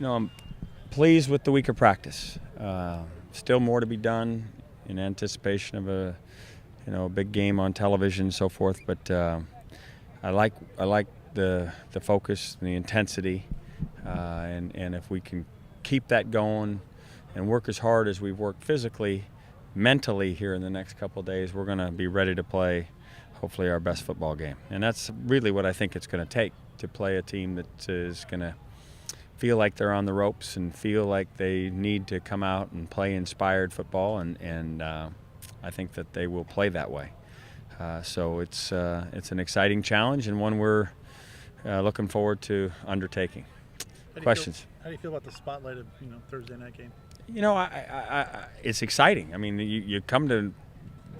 I'm pleased with the week of practice. Still more to be done in anticipation of a big game on television and so forth. But I like the focus and the intensity, and if we can keep that going and work as hard as we've worked physically, mentally here in the next couple of days, we're going to be ready to play hopefully our best football game. And that's really what I think it's going to take to play a team that is going to feel like they're on the ropes and feel like they need to come out and play inspired football, and I think that they will play that way. So it's an exciting challenge and one we're looking forward to undertaking. Questions? How do you feel about the spotlight of Thursday night game? It's exciting. I mean, you come to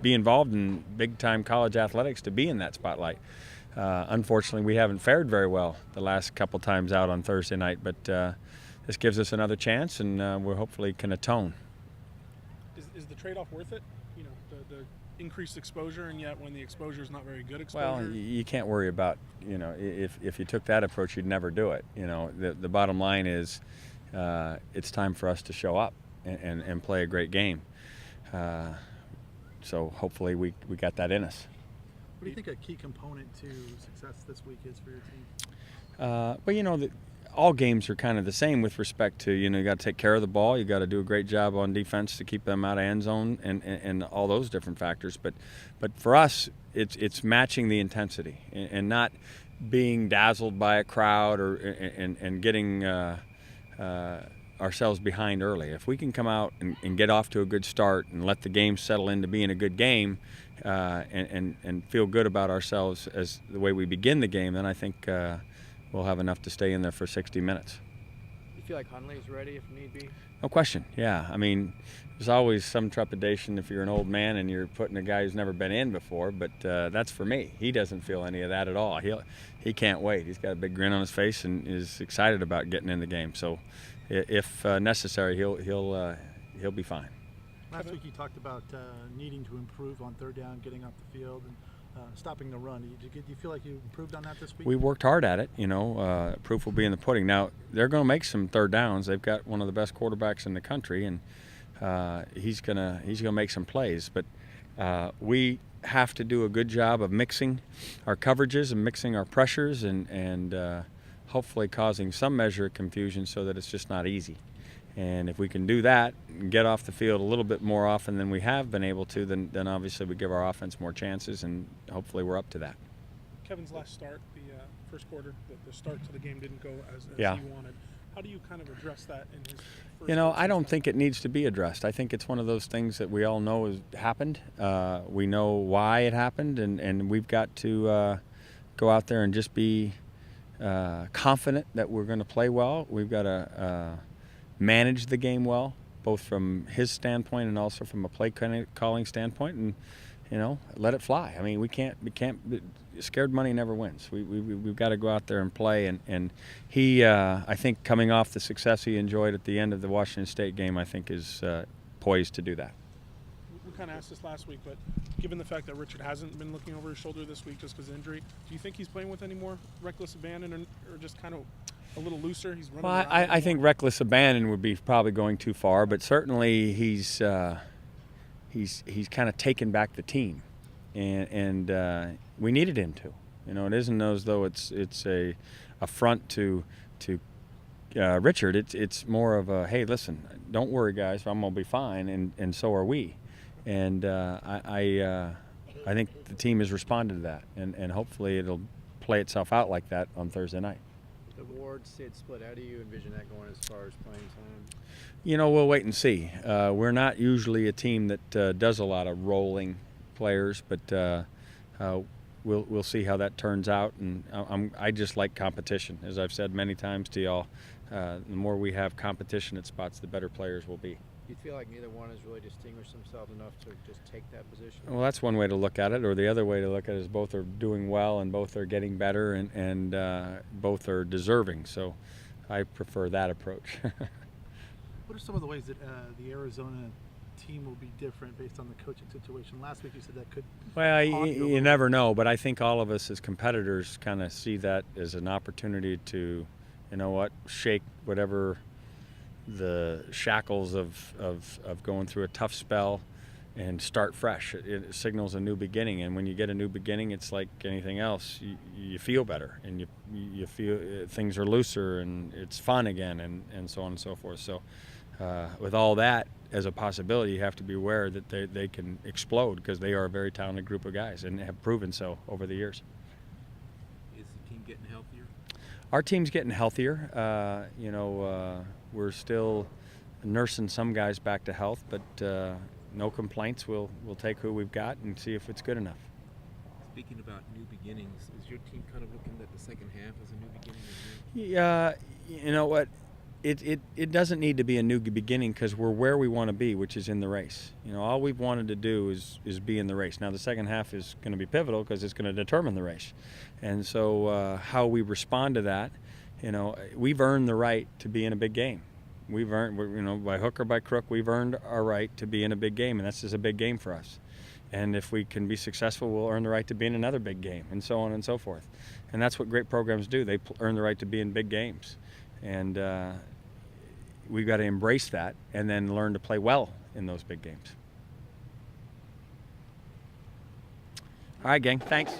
be involved in big-time college athletics to be in that spotlight. Unfortunately, we haven't fared very well the last couple times out on Thursday night, but this gives us another chance, and we hopefully can atone. Is the trade-off worth it? The increased exposure, and yet when the exposure is not very good exposure? Well, you can't worry about, if you took that approach, you'd never do it. The bottom line is it's time for us to show up and play a great game. So hopefully we got that in us. What do you think a key component to success this week is for your team? Well, all games are kind of the same with respect to, you got to take care of the ball. You got to do a great job on defense to keep them out of end zone and all those different factors. But for us, it's matching the intensity and not being dazzled by a crowd and getting ourselves behind early. If we can come out and get off to a good start and let the game settle into being a good game and feel good about ourselves as the way we begin the game, then I think we'll have enough to stay in there for 60 minutes. You feel like Huntley's ready if need be? No question, yeah. I mean, there's always some trepidation if you're an old man and you're putting a guy who's never been in before, but that's for me. He doesn't feel any of that at all. He can't wait. He's got a big grin on his face and is excited about getting in the game. So if necessary, he'll be fine. Last week you talked about needing to improve on third down, getting off the field, and stopping the run. Do you feel like you improved on that this week? We worked hard at it. Proof will be in the pudding. Now they're going to make some third downs. They've got one of the best quarterbacks in the country, and he's gonna make some plays. But we have to do a good job of mixing our coverages and mixing our pressures, and hopefully causing some measure of confusion so that it's just not easy. And if we can do that and get off the field a little bit more often than we have been able to, then obviously we give our offense more chances, and hopefully we're up to that. Kevin's last start, the first quarter, the start to the game didn't go as he wanted. How do you kind of address that in his first I don't think it needs to be addressed. I think it's one of those things that we all know has happened. We know why it happened, and we've got to go out there and just be confident that we're going to play well. We've got to manage the game well, both from his standpoint and also from a play calling standpoint, and let it fly. I mean, we can't. Scared money never wins. We've got to go out there and play. And he, I think, coming off the success he enjoyed at the end of the Washington State game, I think is poised to do that. We kind of asked this last week, but given the fact that Richard hasn't been looking over his shoulder this week just because of injury, do you think he's playing with any more reckless abandon or just kind of a little looser? He's running around. I think reckless abandon would be probably going too far, but certainly he's kind of taken back the team, and we needed him to. It isn't as though it's a affront to Richard. It's more of a, hey, listen, don't worry, guys, I'm gonna be fine, and so are we. And I think the team has responded to that, and hopefully it'll play itself out like that on Thursday night. The Ward-Sid split, how do you envision that going as far as playing time? We'll wait and see. We're not usually a team that does a lot of rolling players, but we'll see how that turns out. And I just like competition. As I've said many times to y'all, the more we have competition at spots, the better players will be. Do you feel like neither one has really distinguished themselves enough to just take that position? Well, that's one way to look at it, or the other way to look at it is both are doing well and both are getting better and both are deserving. So I prefer that approach. What are some of the ways that the Arizona team will be different based on the coaching situation? Last week you said that could... Well, you never know, but I think all of us as competitors kind of see that as an opportunity to, shake whatever the shackles of going through a tough spell and start fresh. It signals a new beginning, and when you get a new beginning, it's like anything else. You feel better, and you feel things are looser, and it's fun again, and so on and so forth. So with all that as a possibility, you have to be aware that they can explode, because they are a very talented group of guys and have proven so over the years. Is the team getting healthier? Our team's getting healthier. We're still nursing some guys back to health, but no complaints. We'll take who we've got and see if it's good enough. Speaking about new beginnings, is your team kind of looking at the second half as a new beginning? Yeah, you know what? It doesn't need to be a new beginning, because we're where we want to be, which is in the race. All we've wanted to do is be in the race. Now the second half is going to be pivotal, because it's going to determine the race. And so how we respond to that, we've earned the right to be in a big game. We've earned, by hook or by crook, we've earned our right to be in a big game, and that's just a big game for us. And if we can be successful, we'll earn the right to be in another big game, and so on and so forth. And that's what great programs do. They earn the right to be in big games. And we've got to embrace that and then learn to play well in those big games. All right, gang, thanks.